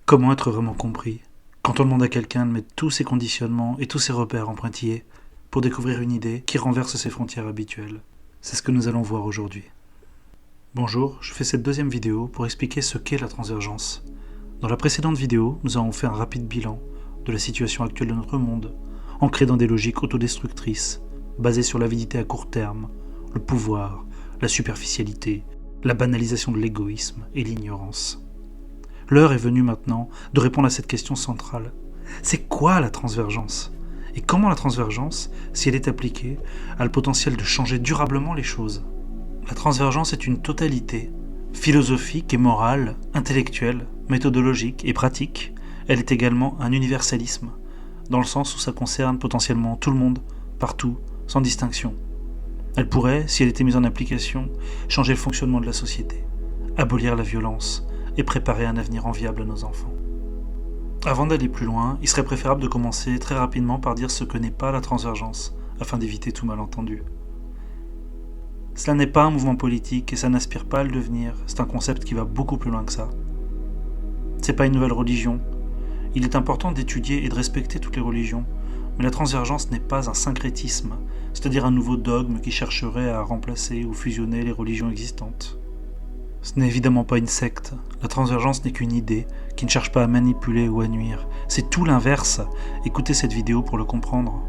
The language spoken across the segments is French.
Comment être vraiment compris quand on demande à quelqu'un de mettre tous ses conditionnements et tous ses repères en pointillés pour découvrir une idée qui renverse ses frontières habituelles? C'est ce que nous allons voir aujourd'hui. Bonjour, je fais cette deuxième vidéo pour expliquer ce qu'est la transvergence. Dans la précédente vidéo, nous avons fait un rapide bilan de la situation actuelle de notre monde, ancrée dans des logiques autodestructrices, basées sur l'avidité à court terme, le pouvoir, la superficialité, la banalisation de l'égoïsme et l'ignorance. L'heure est venue maintenant de répondre à cette question centrale. C'est quoi la transvergence? Et comment la transvergence, si elle est appliquée, a le potentiel de changer durablement les choses? La transvergence est une totalité, philosophique et morale, intellectuelle, méthodologique et pratique. Elle est également un universalisme, dans le sens où ça concerne potentiellement tout le monde, partout, sans distinction. Elle pourrait, si elle était mise en application, changer le fonctionnement de la société, abolir la violence et préparer un avenir enviable à nos enfants. Avant d'aller plus loin, il serait préférable de commencer très rapidement par dire ce que n'est pas la transvergence, afin d'éviter tout malentendu. Cela n'est pas un mouvement politique et ça n'aspire pas à le devenir, c'est un concept qui va beaucoup plus loin que ça. C'est pas une nouvelle religion. Il est important d'étudier et de respecter toutes les religions, mais la transvergence n'est pas un syncrétisme, c'est-à-dire un nouveau dogme qui chercherait à remplacer ou fusionner les religions existantes. Ce n'est évidemment pas une secte, la transvergence n'est qu'une idée qui ne cherche pas à manipuler ou à nuire, c'est tout l'inverse, écoutez cette vidéo pour le comprendre.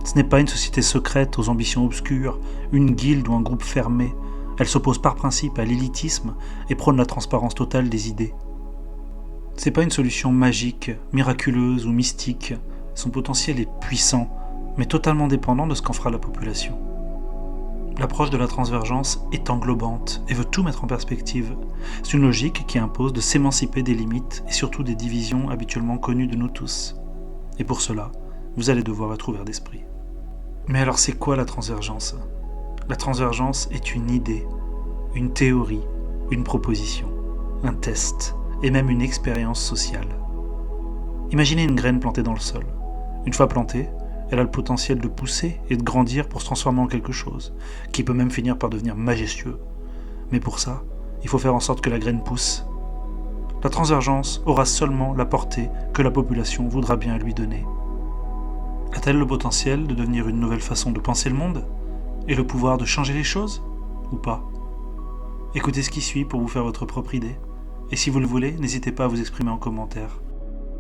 Ce n'est pas une société secrète aux ambitions obscures, une guilde ou un groupe fermé, elle s'oppose par principe à l'élitisme et prône la transparence totale des idées. C'est pas une solution magique, miraculeuse ou mystique, son potentiel est puissant, mais totalement dépendant de ce qu'en fera la population. L'approche de la transvergence est englobante et veut tout mettre en perspective. C'est une logique qui impose de s'émanciper des limites et surtout des divisions habituellement connues de nous tous. Et pour cela, vous allez devoir être ouvert d'esprit. Mais alors c'est quoi la transvergence? La transvergence est une idée, une théorie, une proposition, un test et même une expérience sociale. Imaginez une graine plantée dans le sol. Une fois plantée, elle a le potentiel de pousser et de grandir pour se transformer en quelque chose, qui peut même finir par devenir majestueux. Mais pour ça, il faut faire en sorte que la graine pousse. La transvergence aura seulement la portée que la population voudra bien lui donner. A-t-elle le potentiel de devenir une nouvelle façon de penser le monde? Et le pouvoir de changer les choses? Ou pas? Écoutez ce qui suit pour vous faire votre propre idée. Et si vous le voulez, n'hésitez pas à vous exprimer en commentaire.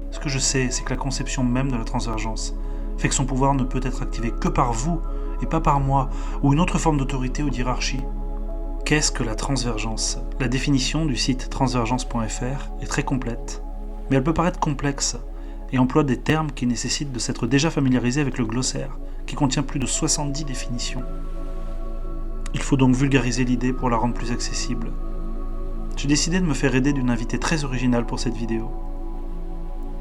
Ce que je sais, c'est que la conception même de la transvergence fait que son pouvoir ne peut être activé que par vous et pas par moi ou une autre forme d'autorité ou d'hierarchie. Qu'est-ce que la transvergence? La définition du site transvergence.fr est très complète, mais elle peut paraître complexe et emploie des termes qui nécessitent de s'être déjà familiarisé avec le glossaire, qui contient plus de 70 définitions. Il faut donc vulgariser l'idée pour la rendre plus accessible. J'ai décidé de me faire aider d'une invitée très originale pour cette vidéo.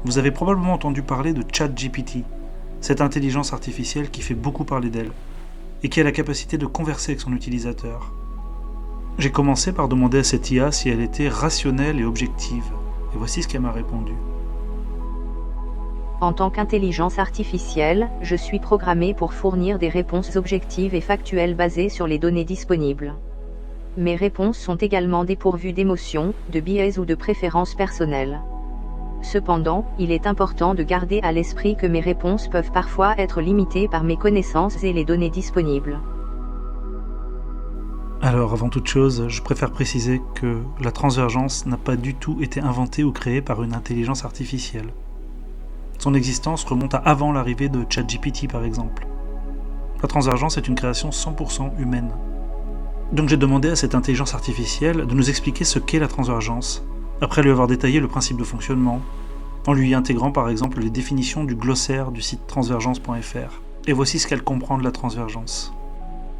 Vous avez probablement entendu parler de ChatGPT, cette intelligence artificielle qui fait beaucoup parler d'elle, et qui a la capacité de converser avec son utilisateur. J'ai commencé par demander à cette IA si elle était rationnelle et objective, et voici ce qu'elle m'a répondu. En tant qu'intelligence artificielle, je suis programmée pour fournir des réponses objectives et factuelles basées sur les données disponibles. Mes réponses sont également dépourvues d'émotions, de biais ou de préférences personnelles. Cependant, il est important de garder à l'esprit que mes réponses peuvent parfois être limitées par mes connaissances et les données disponibles. Alors, avant toute chose, je préfère préciser que la transvergence n'a pas du tout été inventée ou créée par une intelligence artificielle. Son existence remonte à avant l'arrivée de ChatGPT par exemple. La transvergence est une création 100% humaine. Donc j'ai demandé à cette intelligence artificielle de nous expliquer ce qu'est la transvergence, après lui avoir détaillé le principe de fonctionnement, en lui intégrant par exemple les définitions du glossaire du site transvergence.fr. Et voici ce qu'elle comprend de la transvergence.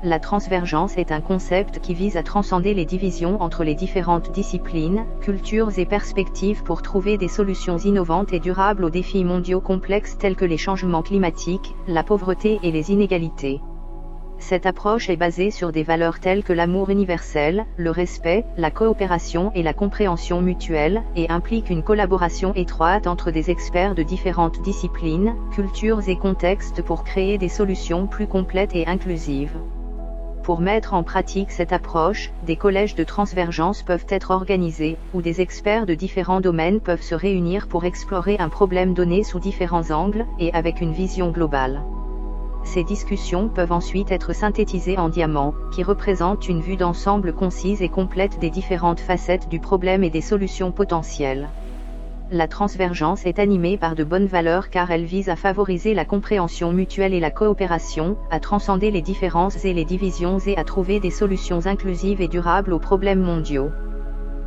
La transvergence est un concept qui vise à transcender les divisions entre les différentes disciplines, cultures et perspectives pour trouver des solutions innovantes et durables aux défis mondiaux complexes tels que les changements climatiques, la pauvreté et les inégalités. Cette approche est basée sur des valeurs telles que l'amour universel, le respect, la coopération et la compréhension mutuelle, et implique une collaboration étroite entre des experts de différentes disciplines, cultures et contextes pour créer des solutions plus complètes et inclusives. Pour mettre en pratique cette approche, des collèges de transvergence peuvent être organisés, où des experts de différents domaines peuvent se réunir pour explorer un problème donné sous différents angles, et avec une vision globale. Ces discussions peuvent ensuite être synthétisées en diamants, qui représentent une vue d'ensemble concise et complète des différentes facettes du problème et des solutions potentielles. La transvergence est animée par de bonnes valeurs car elle vise à favoriser la compréhension mutuelle et la coopération, à transcender les différences et les divisions et à trouver des solutions inclusives et durables aux problèmes mondiaux.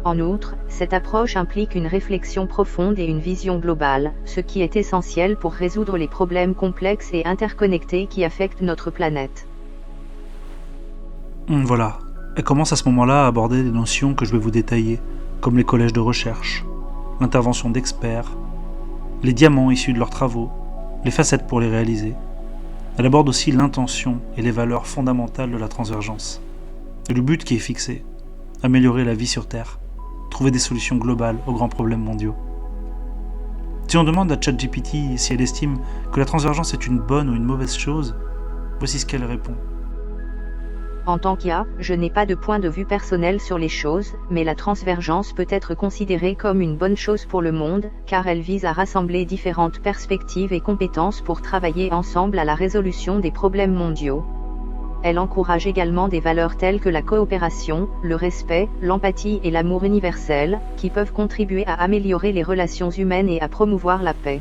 En outre, cette approche implique une réflexion profonde et une vision globale, ce qui est essentiel pour résoudre les problèmes complexes et interconnectés qui affectent notre planète. Voilà, elle commence à ce moment-là à aborder des notions que je vais vous détailler, comme les collèges de recherche, l'intervention d'experts, les diamants issus de leurs travaux, les facettes pour les réaliser. Elle aborde aussi l'intention et les valeurs fondamentales de la transvergence. Et le but qui est fixé, améliorer la vie sur Terre, trouver des solutions globales aux grands problèmes mondiaux. Si on demande à ChatGPT si elle estime que la transvergence est une bonne ou une mauvaise chose, voici ce qu'elle répond. En tant qu'IA, je n'ai pas de point de vue personnel sur les choses, mais la transvergence peut être considérée comme une bonne chose pour le monde, car elle vise à rassembler différentes perspectives et compétences pour travailler ensemble à la résolution des problèmes mondiaux. Elle encourage également des valeurs telles que la coopération, le respect, l'empathie et l'amour universel, qui peuvent contribuer à améliorer les relations humaines et à promouvoir la paix.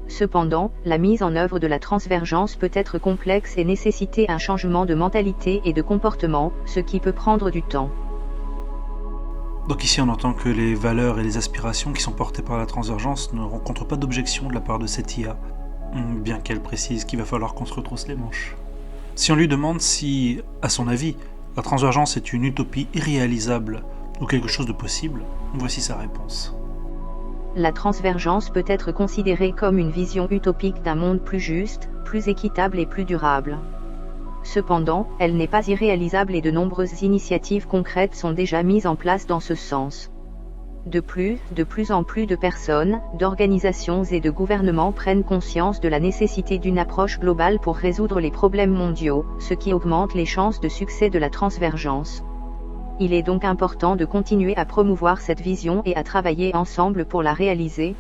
Cependant, la mise en œuvre de la transvergence peut être complexe et nécessiter un changement de mentalité et de comportement, ce qui peut prendre du temps. Donc ici on entend que les valeurs et les aspirations qui sont portées par la transvergence ne rencontrent pas d'objection de la part de cette IA, bien qu'elle précise qu'il va falloir qu'on se retrousse les manches. Si on lui demande si, à son avis, la transvergence est une utopie irréalisable ou quelque chose de possible, voici sa réponse. La transvergence peut être considérée comme une vision utopique d'un monde plus juste, plus équitable et plus durable. Cependant, elle n'est pas irréalisable et de nombreuses initiatives concrètes sont déjà mises en place dans ce sens. De plus en plus de personnes, d'organisations et de gouvernements prennent conscience de la nécessité d'une approche globale pour résoudre les problèmes mondiaux, ce qui augmente les chances de succès de la transvergence. Il est donc important de continuer à promouvoir cette vision et à travailler ensemble pour la réaliser.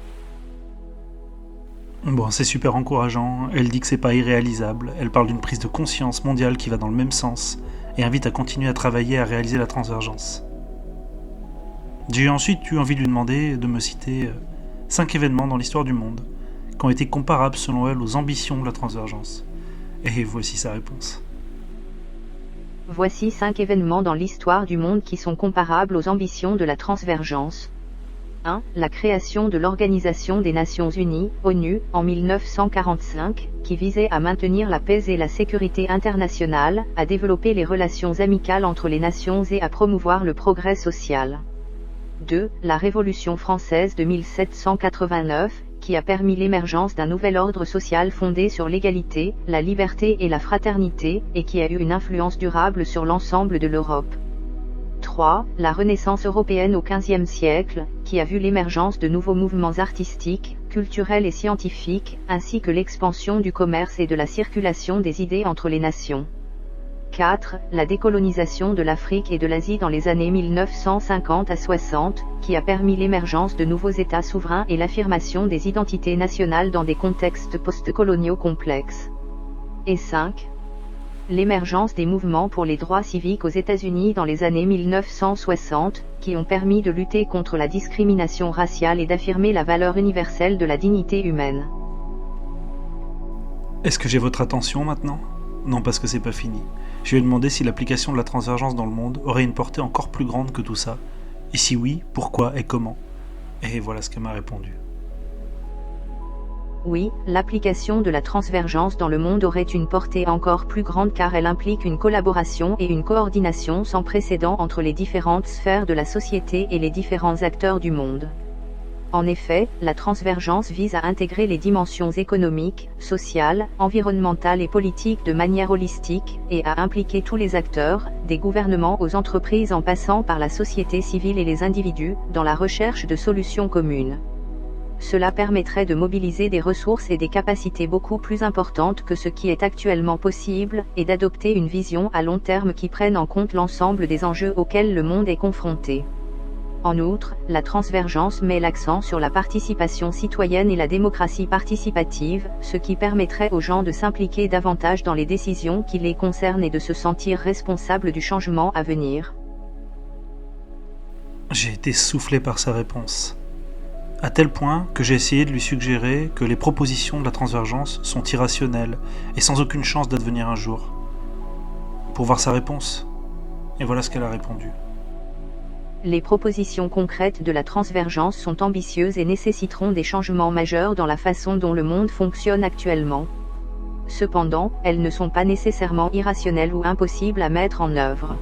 Bon, c'est super encourageant, elle dit que c'est pas irréalisable, elle parle d'une prise de conscience mondiale qui va dans le même sens, et invite à continuer à travailler à réaliser la transvergence. J'ai ensuite eu envie de lui demander de me citer 5 événements dans l'histoire du monde, qui ont été comparables selon elle aux ambitions de la transvergence. Et voici sa réponse. Voici 5 événements dans l'histoire du monde qui sont comparables aux ambitions de la transvergence. 1. La création de l'Organisation des Nations Unies, ONU, en 1945, qui visait à maintenir la paix et la sécurité internationale, à développer les relations amicales entre les nations et à promouvoir le progrès social. 2. La Révolution française de 1789, qui a permis l'émergence d'un nouvel ordre social fondé sur l'égalité, la liberté et la fraternité, et qui a eu une influence durable sur l'ensemble de l'Europe. 3. La Renaissance européenne au XVe siècle, qui a vu l'émergence de nouveaux mouvements artistiques, culturels et scientifiques, ainsi que l'expansion du commerce et de la circulation des idées entre les nations. 4. La décolonisation de l'Afrique et de l'Asie dans les années 1950 à 60, qui a permis l'émergence de nouveaux États souverains et l'affirmation des identités nationales dans des contextes post-coloniaux complexes. Et 5. L'émergence des mouvements pour les droits civiques aux États-Unis dans les années 1960, qui ont permis de lutter contre la discrimination raciale et d'affirmer la valeur universelle de la dignité humaine. Est-ce que j'ai votre attention maintenant ? Non, parce que c'est pas fini. Je lui ai demandé si l'application de la transvergence dans le monde aurait une portée encore plus grande que tout ça. Et si oui, pourquoi et comment ? Et voilà ce qu'elle m'a répondu. Oui, l'application de la transvergence dans le monde aurait une portée encore plus grande car elle implique une collaboration et une coordination sans précédent entre les différentes sphères de la société et les différents acteurs du monde. En effet, la transvergence vise à intégrer les dimensions économiques, sociales, environnementales et politiques de manière holistique, et à impliquer tous les acteurs, des gouvernements aux entreprises en passant par la société civile et les individus, dans la recherche de solutions communes. Cela permettrait de mobiliser des ressources et des capacités beaucoup plus importantes que ce qui est actuellement possible, et d'adopter une vision à long terme qui prenne en compte l'ensemble des enjeux auxquels le monde est confronté. En outre, la transvergence met l'accent sur la participation citoyenne et la démocratie participative, ce qui permettrait aux gens de s'impliquer davantage dans les décisions qui les concernent et de se sentir responsables du changement à venir. J'ai été soufflé par sa réponse. À tel point que j'ai essayé de lui suggérer que les propositions de la transvergence sont irrationnelles et sans aucune chance d'advenir un jour. Pour voir sa réponse. Et voilà ce qu'elle a répondu. Les propositions concrètes de la transvergence sont ambitieuses et nécessiteront des changements majeurs dans la façon dont le monde fonctionne actuellement. Cependant, elles ne sont pas nécessairement irrationnelles ou impossibles à mettre en œuvre.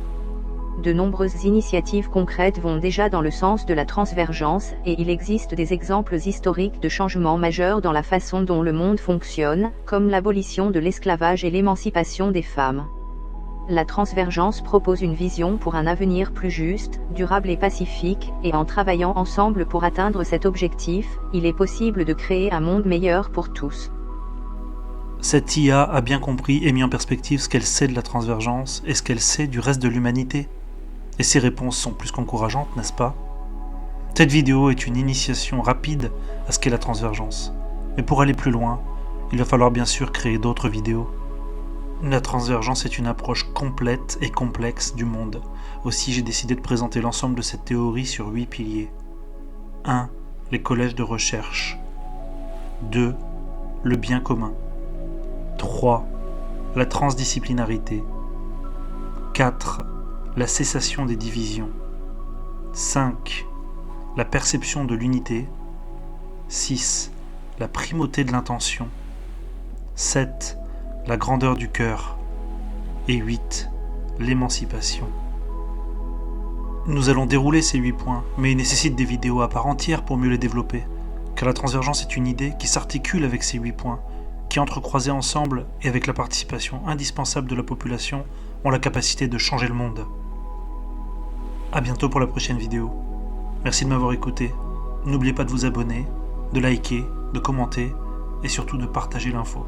De nombreuses initiatives concrètes vont déjà dans le sens de la transvergence, et il existe des exemples historiques de changements majeurs dans la façon dont le monde fonctionne, comme l'abolition de l'esclavage et l'émancipation des femmes. La transvergence propose une vision pour un avenir plus juste, durable et pacifique, et en travaillant ensemble pour atteindre cet objectif, il est possible de créer un monde meilleur pour tous. Cette IA a bien compris et mis en perspective ce qu'elle sait de la transvergence et ce qu'elle sait du reste de l'humanité. Et ses réponses sont plus qu'encourageantes, n'est-ce pas? Cette vidéo est une initiation rapide à ce qu'est la transvergence. Mais pour aller plus loin, il va falloir bien sûr créer d'autres vidéos. La transvergence est une approche complète et complexe du monde. Aussi, j'ai décidé de présenter l'ensemble de cette théorie sur 8 piliers. 1. Les collèges de recherche. 2. Le bien commun. 3. La transdisciplinarité. 4. La cessation des divisions. 5. La perception de l'unité. 6. La primauté de l'intention. 7. La grandeur du cœur. Et 8. L'émancipation. Nous allons dérouler ces 8 points, mais ils nécessitent des vidéos à part entière pour mieux les développer, car la transvergence est une idée qui s'articule avec ces 8 points, qui entrecroisés ensemble et avec la participation indispensable de la population, ont la capacité de changer le monde. A bientôt pour la prochaine vidéo. Merci de m'avoir écouté. N'oubliez pas de vous abonner, de liker, de commenter et surtout de partager l'info.